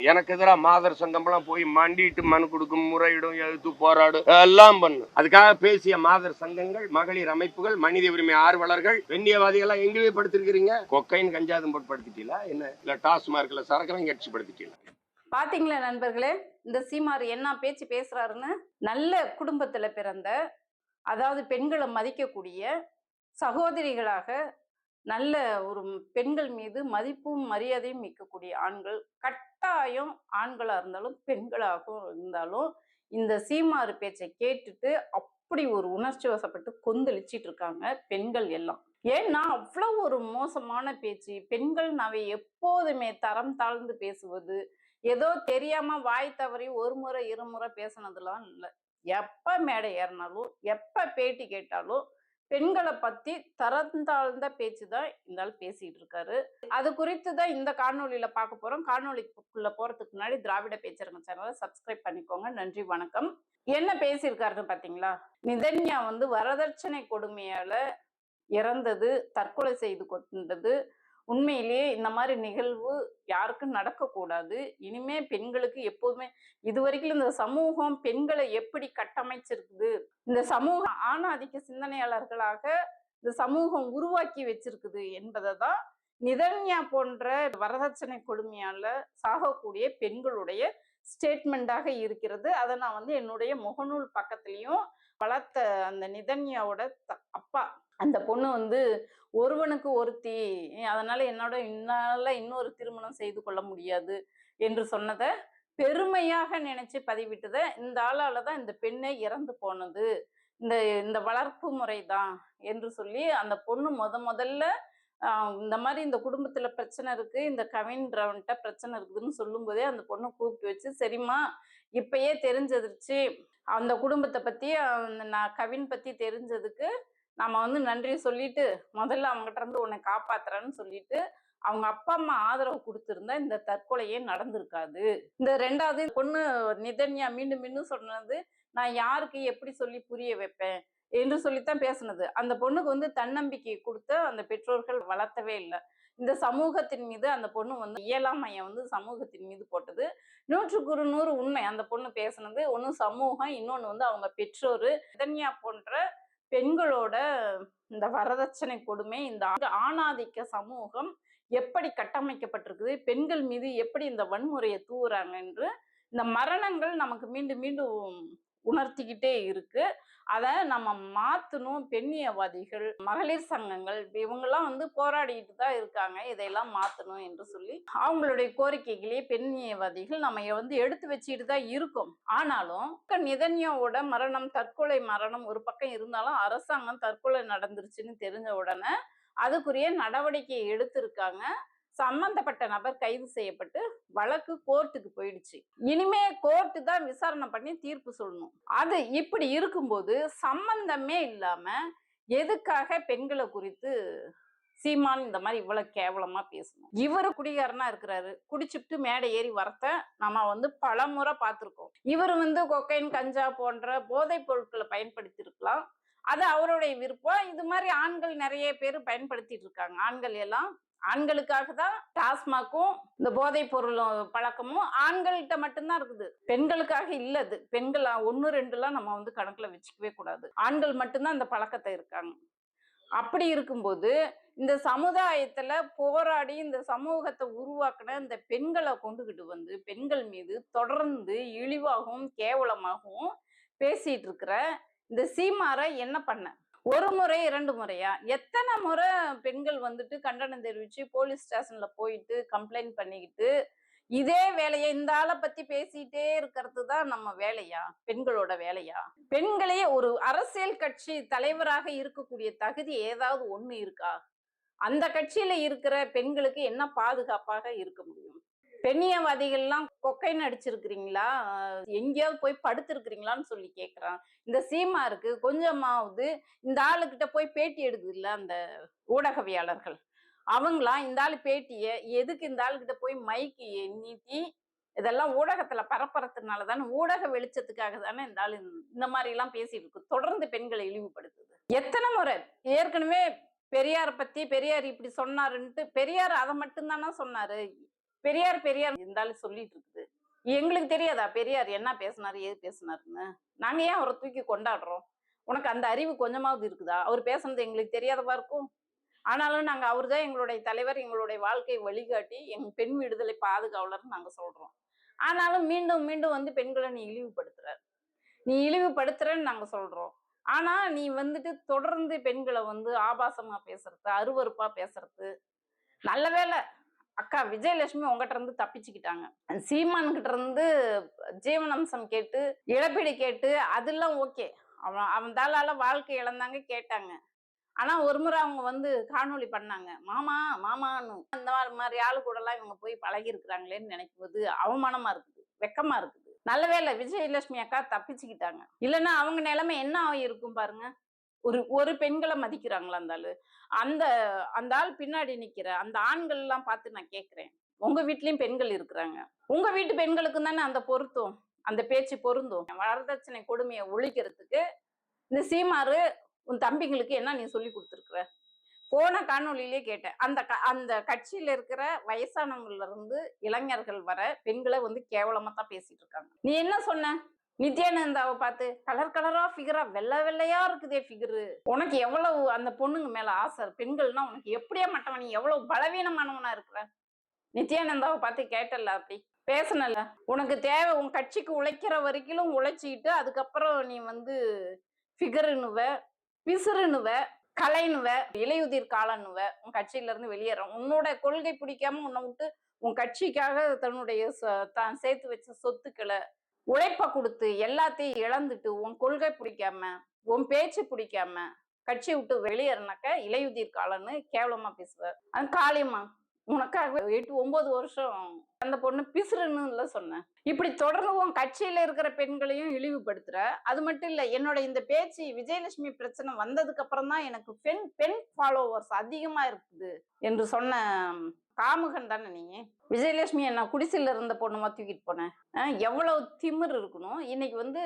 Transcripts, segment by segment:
எனக்கு எதிராக மாதர் சங்கம்லாம் போய் மண்டிட்டு மனு கொடுக்கும், முறையிடும், எதிர்த்து போராடும், எல்லாம் பண்ணு. அதுக்காக பேசிய மாதர் சங்கங்கள், மகளிர் அமைப்புகள், மனித உரிமை ஆர்வலர்கள், வெண்ணியவாதிகள் எங்கேயே படுத்திருக்கிறீங்க? கொக்கைன் கஞ்சாதும் போட்டு படுத்திட்டீங்களா என்ன? இல்ல டாஸ்மார்க்ல சரக்கு வாங்கி அடிச்சு படுத்திட்டீங்களா? பாத்தீங்களா நண்பர்களே, இந்த சீமார் என்ன பேச்சு பேசுறாருன்னு. நல்ல குடும்பத்துல பிறந்த, அதாவது பெண்களை மதிக்கக்கூடிய சகோதரிகளாக, நல்ல ஒரு பெண்கள் மீது மதிப்பும் மரியாதையும் மிக்கக்கூடிய ஆண்கள், கட்டாயம் ஆண்களா இருந்தாலும் பெண்களாகவும் இருந்தாலும் இந்த சீமாறு பேச்சை கேட்டுட்டு அப்படி ஒரு உணர்ச்சி வசப்பட்டு கொந்தளிச்சிட்டு இருக்காங்க பெண்கள் எல்லாம். ஏன்னா அவ்வளவு ஒரு மோசமான பேச்சு. பெண்கள் நாவை எப்போதுமே தரம் தாழ்ந்து பேசுவது, ஏதோ தெரியாம வாய் தவறி ஒரு முறை இருமுறை பேசினதுலாம் இல்லை. எப்ப மேடை ஏறினாலும் எப்ப பேட்டி கேட்டாலும் பெண்களை பத்தி தரந்தாழ்ந்த பேச்சு தான் இந்த ஆள் பேசிட்டு இருக்காரு. அது குறித்து தான் இந்த காணொலியில பார்க்க போறோம். காணொலிக்குள்ள போறதுக்கு முன்னாடி திராவிட பேச்சரங்க சேனலை சப்ஸ்கிரைப் பண்ணிக்கோங்க. நன்றி, வணக்கம். என்ன பேசியிருக்காருன்னு பாத்தீங்களா? நிதன்யா வரதட்சணை கொடுமையால இறந்தது, தற்கொலை செய்து கொண்டது. உண்மையிலேயே இந்த மாதிரி நிகழ்வு யாருக்கும் நடக்கக்கூடாது. இனிமே பெண்களுக்கு எப்போதுமே, இதுவரைக்கும் இந்த சமூகம் பெண்களை எப்படி கட்டமைச்சிருக்குது, இந்த சமூகம் ஆணாதிக்க சிந்தனையாளர்களாக இந்த சமூகம் உருவாக்கி வச்சிருக்குது என்பதை தான் நிதன்யா போன்ற வரதட்சணை கொடுமையால சாகக்கூடிய பெண்களுடைய ஸ்டேட்மெண்டாக இருக்கிறது. அதை நான் என்னுடைய முகநூல் பக்கத்துலயும் வளர்த்த அந்த நிதன்யாவோட அப்பா, அந்த பொண்ணு ஒருவனுக்கு ஒருத்தி, அதனால என்னால இன்னொரு திருமணம் செய்து கொள்ள முடியாது என்று சொன்னதை பெருமையாக நினைச்சு பதிவிட்டதை, இந்த ஆளால தான் இந்த பெண்ணை இறந்து போனது, இந்த இந்த வளர்ப்பு முறைதான் என்று சொல்லி அந்த பொண்ணு முதல்ல இந்த மாதிரி இந்த குடும்பத்துல பிரச்சனை இருக்கு, இந்த கவின்றவன்ட்ட பிரச்சனை இருக்குதுன்னு சொல்லும் போதே அந்த பொண்ணை கூப்பிட்டு வச்சு, சரிம்மா இப்பயே தெரிஞ்சிருச்சு அந்த குடும்பத்தை பத்தி, நான் கவின் பத்தி தெரிஞ்சதுக்கு நாம நன்றி சொல்லிட்டு முதல்ல அவங்ககிட்ட இருந்து உன்னை காப்பாத்துறேன்னு சொல்லிட்டு அவங்க அப்பா அம்மா ஆதரவு கொடுத்திருந்தா இந்த தற்கொலையே நடந்திருக்காது. இந்த ரெண்டாவது பொண்ணு நிதன்யா மீண்டும் மீண்டும் சொன்னது, நான் யாருக்கு எப்படி சொல்லி புரிய வைப்பேன் என்று சொல்லித்தான் பேசுனது. அந்த பொண்ணுக்கு தன்னம்பிக்கை கொடுத்து அந்த பெற்றோர்கள் வளர்த்தவே இல்லை. இந்த சமூகத்தின் மீது அந்த பொண்ணு இயலாமைய சமூகத்தின் மீது போட்டது 100க்கு 100 உண்மை. அந்த பொண்ணு பேசுனது ஒண்ணு சமூகம், இன்னொன்னு அவங்க பெற்றோர். நிதன்யா போன்ற பெண்களோட இந்த வரதட்சணை கொடுமை, இந்த ஆணாதிக்க சமூகம் எப்படி கட்டமைக்கப்பட்டிருக்குது, பெண்கள் மீது எப்படி இந்த வன்முறையை தூவுறாங்க என்று இந்த மரணங்கள் நமக்கு மீண்டும் மீண்டும் உணர்த்திக்கிட்டே இருக்கு. அதை நம்ம மாத்தணும். பெண்ணியவாதிகள், மகளிர் சங்கங்கள் இவங்கெல்லாம் போராடிட்டு தான் இருக்காங்க, இதையெல்லாம் மாத்தணும் என்று சொல்லி அவங்களுடைய கோரிக்கைகளே பெண்ணியவாதிகள் நம்ம எடுத்து வச்சுட்டு தான் இருக்கோம். ஆனாலும் நிதன்யாவோட மரணம், தற்கொலை மரணம் ஒரு பக்கம் இருந்தாலும் அரசாங்கம் தற்கொலை நடந்துருச்சுன்னு தெரிஞ்ச உடனே அதுக்குரிய நடவடிக்கையை எடுத்திருக்காங்க. சம்பந்தப்பட்ட நபர் கைது செய்யப்பட்டு வழக்கு கோர்ட்டுக்கு போயிடுச்சு. இனிமே கோர்ட்டு தான் விசாரணை பண்ணி தீர்ப்பு சொல்லணும். அது இப்படி இருக்கும்போது சம்பந்தமே இல்லாம எதுக்காக பெண்களை குறித்து சீமான் இந்த மாதிரி இவ்வளவு கேவலமா பேசணும்? இவரு குடிகாரனா இருக்கிறாரு, குடிச்சுட்டு மேடை ஏறி வரத்த நம்ம பல முறை பார்த்திருக்கோம். இவரு கொக்கைன், கஞ்சா போன்ற போதைப் பொருட்களை பயன்படுத்தி இருக்கலாம், அது அவருடைய விருப்பம். இது மாதிரி ஆண்கள் நிறைய பேர் பயன்படுத்திட்டு இருக்காங்க. ஆண்கள் எல்லாம் ஆண்களுக்காக தான் டாஸ்மாக்கும் இந்த போதைப் பொருளும் பழக்கமும் ஆண்கள்கிட்ட மட்டும்தான் இருக்குது, பெண்களுக்காக இல்லது. பெண்கள் 1-2 நம்ம கணக்குல வச்சுக்கவே கூடாது. ஆண்கள் மட்டும்தான் இந்த பழக்கத்தை இருக்காங்க. அப்படி இருக்கும்போது இந்த சமுதாயத்துல போராடி இந்த சமூகத்தை உருவாக்குன இந்த பெண்களை கொண்டுகிட்டு பெண்கள் மீது தொடர்ந்து இழிவாகவும் கேவலமாகவும் பேசிட்டு இருக்கிற இந்த சீமாரை என்ன பண்ண? ஒரு முறை 2 முறையா? எத்தனை முறை பெண்கள் கண்டனம் தெரிவிச்சு போலீஸ் ஸ்டேஷன்ல போயிட்டு கம்ப்ளைண்ட் பண்ணிக்கிட்டு இதே வேலையை இந்த ஆளை பத்தி பேசிட்டே இருக்கிறது தான் நம்ம வேலையா? பெண்களோட வேலையா? பெண்களே ஒரு அரசியல் கட்சி தலைவராக இருக்கக்கூடிய தகுதி ஏதாவது ஒண்ணு இருக்கா? அந்த கட்சியில இருக்கிற பெண்களுக்கு என்ன பாதுகாப்பாக இருக்க முடியும்? பெண்ணியவாதிகள்லாம் கொக்கைன்னு அடிச்சிருக்கிறீங்களா, எங்கேயாவது போய் படுத்திருக்கிறீங்களான்னு சொல்லி கேட்கிறான். இந்த சீமாருக்கு கொஞ்சமாவது இந்த ஆளுகிட்ட போய் பேட்டி எடுக்குது இல்ல அந்த ஊடகவியாளர்கள், அவங்களாம் இந்த ஆளு பேட்டிய எதுக்கு இந்த ஆளுகிட்ட போய் மைக்கு நீட்டி இதெல்லாம் ஊடகத்துல பரப்புறதுனாலதானே, ஊடக வெளிச்சத்துக்காக தானே இந்த ஆளு இந்த மாதிரி எல்லாம் பேசிட்டு இருக்கு. தொடர்ந்து பெண்களை இழிவுபடுத்துது. எத்தனை முறை ஏற்கனவே பெரியாரை பத்தி, பெரியார் இப்படி சொன்னாருன்ட்டு, பெரியார் அதை மட்டும்தானா சொன்னாரு? பெரியார் பெரியார் இருந்தாலும் சொல்லிட்டு இருக்குது. எங்களுக்கு தெரியாதா பெரியார் என்ன பேசினாரு ஏது பேசினாருன்னு? நாங்க ஏன் அவரை தூக்கி கொண்டாடுறோம்? உனக்கு அந்த அறிவு கொஞ்சமாவது இருக்குதா? அவர் பேசுனது எங்களுக்கு தெரியாதவா இருக்கும்? ஆனாலும் நாங்க அவர்தான் எங்களுடைய தலைவர், எங்களுடைய வாழ்க்கை வழிகாட்டி, எங்க பெண் விடுதலை பாதுகாவலர்னு நாங்க சொல்றோம். ஆனாலும் மீண்டும் மீண்டும் வந்து பெண்களை நீ இழிவுபடுத்துற, நீ இழிவுபடுத்துறன்னு நாங்க சொல்றோம். ஆனா நீ வந்துட்டு தொடர்ந்து பெண்களை வந்து ஆபாசமா பேசுறது, அருவருப்பா பேசுறது. நல்ல வேளை அக்கா விஜயலட்சுமி உங்ககிட்ட இருந்து தப்பிச்சுக்கிட்டாங்க. சீமான் கிட்ட இருந்து ஜீவனாம்சம் கேட்டு, இழப்பீடு கேட்டு, அதெல்லாம் ஓகே. அவன் அவன் தாளால வாழ்க்கை இழந்தாங்க, கேட்டாங்க. ஆனா ஒரு முறை அவங்க வந்து காணொளி பண்ணாங்க, மாமா மாமான்னு. அந்த மாதிரி ஆளு கூட எல்லாம் இவங்க போய் பழகி இருக்கிறாங்களேன்னு நினைக்கும் போது அவமானமா இருக்குது, வெக்கமா இருக்குது. நல்ல வேளை விஜயலட்சுமி அக்கா தப்பிச்சுக்கிட்டாங்க. இல்லைன்னா அவங்க நிலைமை என்ன ஆகியிருக்கும் பாருங்க. ஒரு பெண்களை மதிக்கிறாங்களா அந்த ஆளு? அந்த அந்த ஆள் பின்னாடி நிக்கிற அந்த ஆண்கள் எல்லாம் பார்த்து நான் கேட்கிறேன், உங்க வீட்லயும் பெண்கள் இருக்கிறாங்க, உங்க வீட்டு பெண்களுக்கு தானே அந்த பொருத்தம், அந்த பேச்சு பொருந்தும். வரதட்சணை கொடுமையை ஒழிக்கிறதுக்கு இந்த சீமாரு உன் தம்பிங்களுக்கு என்ன நீ சொல்லி கொடுத்துருக்குற? போன காணொலியிலே கேட்டேன். அந்த கட்சியில இருக்கிற வயசானவங்கள்ல இருந்து இளைஞர்கள் வர பெண்களை வந்து கேவலமா தான் பேசிட்டு இருக்காங்க. நீ என்ன சொன்ன? நித்யானந்தாவை பார்த்து கலர் கலரா ஃபிகரா வெள்ளை வெள்ளையா இருக்குதே ஃபிகரு. உனக்கு எவ்வளவு அந்த பொண்ணுங்க மேல ஆசை? பெண்கள்னா உனக்கு எப்படியா மட்டவன்? நீ எவ்வளவு பலவீனமானவனா இருக்கிற? நித்யானந்தாவை பார்த்து கேட்டல, அப்படி பேசனல. உனக்கு தேவை உன் கட்சிக்கு உழைக்கிற வரைக்கும் உழைச்சிட்டு அதுக்கப்புறம் நீ வந்து ஃபிகருன்னுவ, பிசுறுன்னுவ, கலைன்னுவ, இலையுதிர் காலன்னுவ. உன் கட்சியில இருந்து வெளியேற உன்னோட கொள்கை பிடிக்காம உன்னை விட்டு உன் கட்சிக்காக தன்னுடைய தான் சேர்த்து வச்ச சொத்துக்களை உழைப்ப கொடுத்து எல்லாத்தையும் இழந்துட்டு உன் கொள்கை பிடிக்காம உன் பேச்சு பிடிக்காம கட்சியை விட்டு வெளியேறினாக்க இலையுதிர் காலன்னு கேவலமா பேசுவார். அது காளியம்மா உனக்காக 8-9 வருஷம் அந்த பொண்ணு பிசுறுன்னு சொன்னேன். இப்படி தொடர்ந்து உன் கட்சியில இருக்கிற பெண்களையும் இழிவுபடுத்துற. அது மட்டும் இல்ல, என்னோட இந்த பேச்சு விஜயலட்சுமி பிரச்சனை வந்ததுக்கு அப்புறம் தான் எனக்கு பெண் ஃபாலோவர்ஸ் அதிகமா இருக்குது என்று சொன்ன காமுகன் தானே நீ? விஜயலட்சுமி என்ன குடிசையில இருந்த பொண்ணுமா தூக்கிட்டு போனேன்? எவ்வளவு திமிர் இருக்கணும். இன்னைக்கு வந்து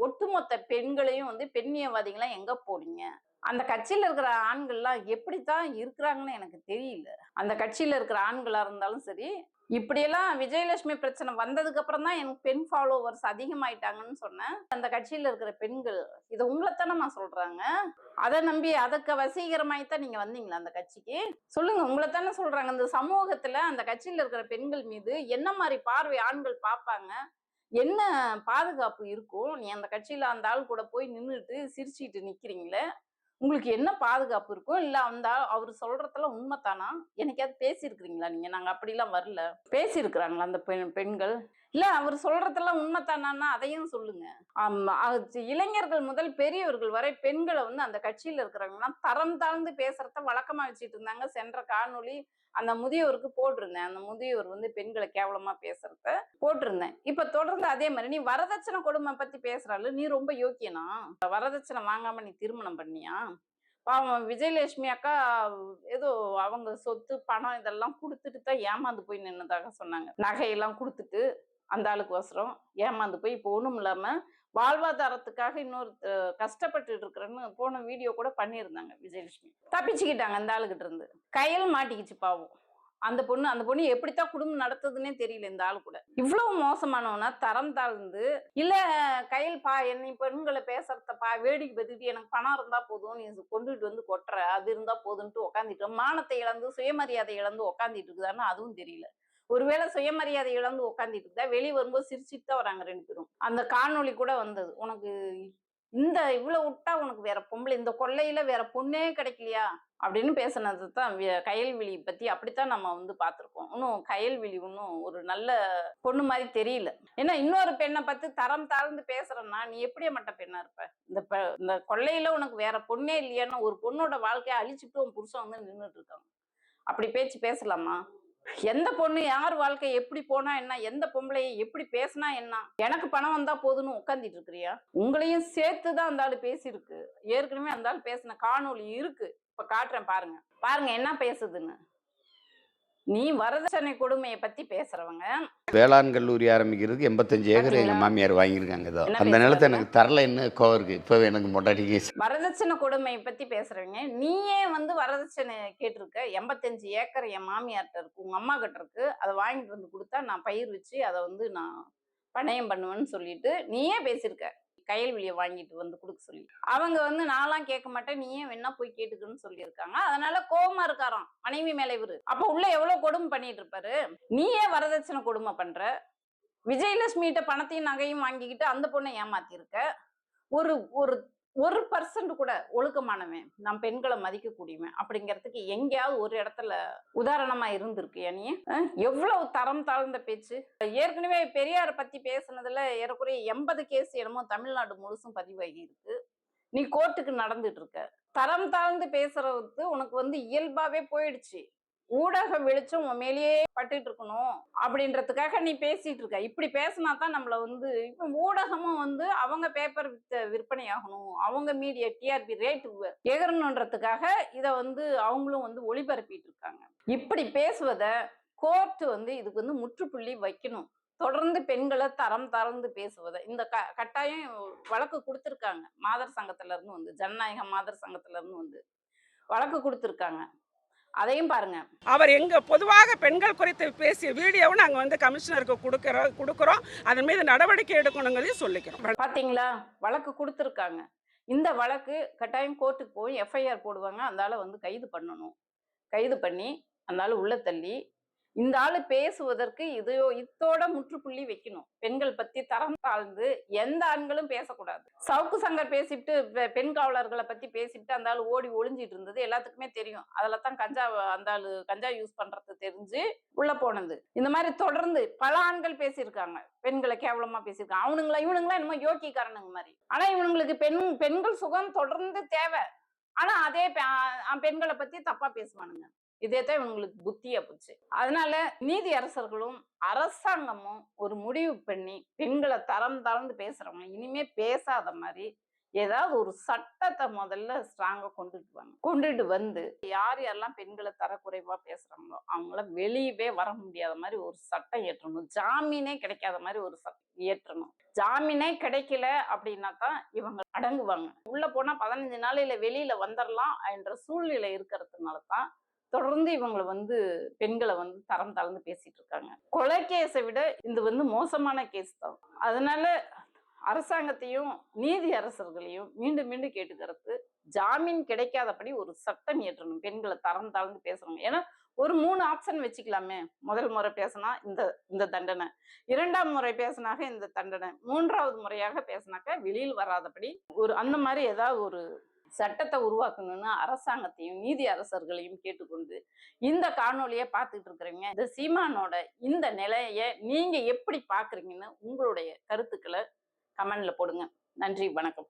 ஒட்டுமொத்த பெண்களையும் வந்து பெண்ணியவாதிகளாம் எங்க போனீங்க? அந்த கட்சியில இருக்கிற ஆண்கள்லாம் எப்படித்தான் இருக்கிறாங்கன்னு எனக்கு தெரியல. அந்த கட்சியில இருக்கிற ஆண்களா இருந்தாலும் சரி, இப்படியெல்லாம் விஜயலட்சுமி பிரச்சனை வந்ததுக்கு அப்புறம் தான் எனக்கு பெண் ஃபாலோவர்ஸ் அதிகமாயிட்டாங்கன்னு சொன்னேன். அந்த கட்சியில இருக்கிற பெண்கள் இதை உங்களைத்தானமா சொல்றாங்க. அதை நம்பி அதுக்கு வசீகரமாயித்தான் நீங்க வந்தீங்களா அந்த கட்சிக்கு? சொல்லுங்க, உங்களைத்தானே சொல்றாங்க. இந்த சமூகத்துல அந்த கட்சியில இருக்கிற பெண்கள் மீது என்ன மாதிரி பார்வை ஆண்கள் பார்ப்பாங்க, என்ன பாதுகாப்பு இருக்கும்? நீ அந்த கட்சியில அந்த ஆள் கூட போய் நின்றுட்டு சிரிச்சுட்டு நிக்கிறீங்களே, உங்களுக்கு என்ன பாதுகாப்பு இருக்கும்? இல்ல அந்த அவர் சொல்றதெல்லாம் உண்மைத்தானா? எனக்காவது பேசியிருக்கிறீங்களா நீங்க? நாங்க அப்படிலாம் வரல. பேசியிருக்கிறாங்களா அந்த பெண்கள்? இல்ல அவர் சொல்றதெல்லாம் உண்மைத்தானா அதையும் சொல்லுங்க. இளைஞர்கள் முதல் பெரியவர்கள் வரை பெண்களை வந்து அந்த கட்சியில இருக்கிறவங்கன்னா தரம் தாழ்ந்து பேசுறத வழக்கமா வச்சுட்டு இருந்தாங்க. சென்ற காணொளி அந்த முதியோருக்கு போட்டிருந்தேன். அந்த முதியோர் வந்து பெண்களை கேவலமா பேசுறத போட்டிருந்தேன். இப்ப தொடர்ந்து அதே மாதிரி நீ வரதட்சணை கொடுமை பத்தி பேசுறாள். நீ ரொம்ப யோக்கியனா? வரதட்சணை வாங்காம நீ திருமணம் பண்ணியா? பாவம் விஜயலட்சுமி அக்கா ஏதோ அவங்க சொத்து பணம் இதெல்லாம் கொடுத்துட்டு தான் ஏமாந்து போய் நின்னதாக சொன்னாங்க. நகையெல்லாம் கொடுத்துட்டு அந்த ஆளுக்கு அவசரம் ஏமாந்து போய் இப்போ ஒண்ணும் இல்லாம வாழ்வாதாரத்துக்காக இன்னொரு கஷ்டப்பட்டு இருக்கிறேன்னு போன வீடியோ கூட பண்ணியிருந்தாங்க. விஜயலட்சுமி தப்பிச்சுக்கிட்டாங்க அந்த ஆளுகிட்ட இருந்து. கையில் மாட்டிக்கிச்சு பாவம் அந்த பொண்ணு எப்படித்தான் குடும்பம் நடத்துதுன்னே தெரியல. இந்த ஆளு கூட இவ்வளவு மோசமானவனா தரம் தாழ்ந்து இல்ல கையில் என்னை பெண்களை பேசுறத வேடிக்கை பார்த்துட்டு எனக்கு பணம் இருந்தா போதும், நீ கொண்டுட்டு வந்து கொட்டுற அது இருந்தா போதுன்ட்டு உக்காந்துட்டு மானத்தை இழந்து சுயமரியாதை இழந்து உக்காந்துட்டு இருக்குதான்னு அதுவும் தெரியல. ஒருவேளை சுயமரியாதை இழந்து உக்காந்துட்டு இருந்தா வெளியே வரும்போது சிரிச்சுட்டு தான் வராங்க 2 பேரும். அந்த காணொளி கூட வந்தது. உனக்கு இந்த இவ்வளவு விட்டா உனக்கு வேற பொம்பளை இந்த கொள்ளையில வேற பொண்ணே கிடைக்கலையா அப்படின்னு பேசினது தான் கயல்விழி பத்தி. அப்படித்தான் நம்ம வந்து பார்த்திருக்கோம். இன்னும் கயல்விழி இன்னும் ஒரு நல்ல பொண்ணு மாதிரி தெரியல. ஏன்னா இன்னொரு பெண்ணை பத்தி தரம் தாழ்ந்து பேசுறேன்னா நீ எப்படியே மட்ட பெண்ணா இருப்ப? இந்த கொள்ளையில உனக்கு வேற பொண்ணே இல்லையான்னு ஒரு பொண்ணோட வாழ்க்கையை அழிச்சுட்டு உன் புருஷன் வந்து நின்றுட்டு இருக்காங்க. அப்படி பேச்சு பேசலாமா? எந்த பொண்ணு யார் வாழ்க்கை எப்படி போனா என்ன, எந்த பொம்பளையை எப்படி பேசினா என்ன, எனக்கு பணம் வந்தா போதுன்னு உட்காந்துட்டு இருக்கிறியா? உங்களையும் சேர்த்துதான் அந்த ஆளு பேசியிருக்கு. ஏற்கனவே அந்த ஆள் பேசின காணொளி இருக்கு, இப்ப காட்டுறேன் பாருங்க. பாருங்க என்ன பேசுதுன்னு. நீ வரதட்சணை கொடுமையை பத்தி பேசுறவங்க வேளாண் கல்லூரி ஆரம்பிக்கிறதுக்கு 85 ஏக்கர் எங்க பாத்தீங்களா? மாமியார் வாங்கியிருக்காங்க. ஏதோ என்ன அந்த நிலத்தை பேசுறாருங்க? எனக்கு தரலைன்னு கோவம் இருக்கு. இப்பவே எனக்கு மொட்டாட்டிக்கு வரதட்சணை கொடுமையை பத்தி பேசுறவங்க நீயே வந்து வரதட்சணை கேட்டிருக்க. 85 ஏக்கர் என் மாமியார்ட்ட இருக்கு, உங்க அம்மா கிட்ட இருக்கு. அதை வாங்கிட்டு வந்து கொடுத்தா நான் பயிர் வச்சு அதை வந்து நான் பணயம் பண்ணுவேன்னு சொல்லிட்டு நீயே பேசியிருக்க. கயல்விழியை வாங்கிட்டு வந்து கொடுக்க சொல்லி அவங்க வந்து நான்லாம் கேட்க மாட்டேன், நீயே வேணா போய் கேட்டுக்குன்னு சொல்லியிருக்காங்க. அதனால கோவமா இருக்காராம் மனைவி மேல இவரு. அப்ப உள்ள எவ்வளவு கொடுமை பண்ணிட்டு இருப்பாரு. நீயே வரதட்சணை கொடுமை பண்ற. விஜயலட்சுமிகிட்ட பணத்தையும் நகையும் வாங்கிக்கிட்டு அந்த பொண்ணை ஏமாத்திருக்க. ஒரு ஒரு 1% கூட ஒழுக்கமானவன், நம் பெண்களை மதிக்கக்கூடியவன் அப்படிங்கிறதுக்கு எங்கேயாவது ஒரு இடத்துல உதாரணமா இருந்திருக்கு நீ? எவ்வளவு தரம் தாழ்ந்த பேச்சு. ஏற்கனவே பெரியாரை பத்தி பேசுனதுல ஏறக்குறைய 80 கேஸ் என்னமோ தமிழ்நாடு முழுசும் பதிவாகி இருக்கு. நீ கோர்ட்டுக்கு நடந்துட்டு இருக்க. தரம் தாழ்ந்து பேசுறது உனக்கு வந்து இயல்பாவே போயிடுச்சு. ஊடக வெளிச்சம் உன் மேலேயே பட்டுட்டு இருக்கணும் அப்படின்றதுக்காக நீ பேசிட்டு இருக்க. இப்படி பேசினா தான் நம்மள வந்து இப்ப ஊடகமும் வந்து அவங்க பேப்பர் விற்பனை ஆகணும், அவங்க மீடியா டிஆர்பி ரேட் எகரணுன்றதுக்காக இத வந்து அவங்களும் வந்து ஒளிபரப்பிட்டு இருக்காங்க. இப்படி பேசுவத கோர்ட் வந்து இதுக்கு வந்து முற்றுப்புள்ளி வைக்கணும். தொடர்ந்து பெண்களை தரம் தாழ்ந்து பேசுவதை இந்த கட்டாயம் வழக்கு கொடுத்திருக்காங்க. மாதர் சங்கத்துல இருந்து வந்து ஜனநாயக மாதர் சங்கத்துல இருந்து வந்து வழக்கு கொடுத்திருக்காங்க. அதையும் பாருங்க. அவர் எங்க பொதுவாக பெண்கள் குறித்து பேசிய வீடியோவை நாங்க வந்து கமிஷனருக்கு கொடுக்கிறோம். அதன் மீது நடவடிக்கை எடுக்கணுங்கிறதையும் சொல்லிக்கிறோம். பாத்தீங்களா, வழக்கு கொடுத்திருக்காங்க. இந்த வழக்கு கட்டாயம் கோர்ட்டுக்கு போய் எஃப்ஐஆர் போடுவாங்க. அந்த ஆளை வந்து கைது பண்ணணும். கைது பண்ணி அந்த ஆளு உள்ள தள்ளி இந்த ஆளு பேசுவதற்கு இத்தோட முற்றுப்புள்ளி வைக்கணும். பெண்கள் பத்தி தரம் தாழ்ந்து எந்த ஆண்களும் பேசக்கூடாது. சவுக்கு சங்கர் பேசிட்டு பெண் காவலர்களை பத்தி பேசிட்டு அந்த ஆளு ஓடி ஒளிஞ்சிட்டு இருந்தது எல்லாத்துக்குமே தெரியும். அதுல தான் அந்த ஆளு கஞ்சா யூஸ் பண்றது தெரிஞ்சு உள்ள போனது. இந்த மாதிரி தொடர்ந்து பல ஆண்கள் பேசியிருக்காங்க, பெண்களை கேவலமா பேசியிருக்காங்க. இவனுங்களா என்னமோ யோக்கிக்காரனுங்க மாதிரி. ஆனா இவனுங்களுக்கு பெண்கள் சுகம் தொடர்ந்து தேவை. ஆனா அதே பெண்களை பத்தி தப்பா பேசுவானுங்க. இதேதான் இவங்களுக்கு புத்தியா போச்சு. அதனால நீதி அரசர்களும் அரசாங்கமும் ஒரு முடிவு பண்ணி பெண்களை தரம் தாழ்ந்து பேசுறவங்க இனிமே பேசாத மாதிரி ஏதாவது ஒரு சட்டத்தை முதல்ல ஸ்ட்ராங்கா கொண்டுட்டு வந்து யார் யாரெல்லாம் பெண்களை தரக்குறைவா பேசுறாங்களோ அவங்கள வெளியவே வர முடியாத மாதிரி ஒரு சட்டம் ஏற்றணும். ஜாமீனே கிடைக்காத மாதிரி ஒரு சட்டம் ஏற்றணும். ஜாமீனே கிடைக்கல அப்படின்னா தான் இவங்க அடங்குவாங்க. உள்ள போனா 15 நாளையில வெளியில வந்துடலாம் என்ற சூழ்நிலை இருக்கிறதுனாலதான் தொடர்ந்து இவங்களை வந்து பெண்களை வந்து தரம் தாழ்ந்து பேசிட்டு இருக்காங்க. கொலை கேஸை விட இது வந்து மோசமான கேஸ் தான். அதனால அரசாங்கத்தையும் நீதி அரசர்களையும் மீண்டும் மீண்டும் கேட்டுக்கிறது, ஜாமீன் கிடைக்காதபடி ஒரு சட்டம் இயற்றணும். பெண்களை தரம் தாழ்ந்து பேசுறாங்க. ஏன்னா ஒரு 3 ஆப்ஷன் வச்சுக்கலாமே. முதல் முறை பேசினா இந்த தண்டனை, 2ஆம் முறை பேசினாக்க இந்த தண்டனை, 3ஆவது முறையாக பேசினாக்க வெளியில் வராதபடி அந்த மாதிரி ஏதாவது ஒரு சட்டத்தை உருவாக்கணும்னு அரசாங்கத்தையும் நீதி அரசர்களையும் கேட்டுக்கொண்டு இந்த காணொலியை பார்த்துட்டு இருக்கிறீங்க. இந்த சீமானோட இந்த நிலையை நீங்க எப்படி பாக்குறீங்கன்னு உங்களுடைய கருத்துக்களை கமெண்ட்ல போடுங்க. நன்றி, வணக்கம்.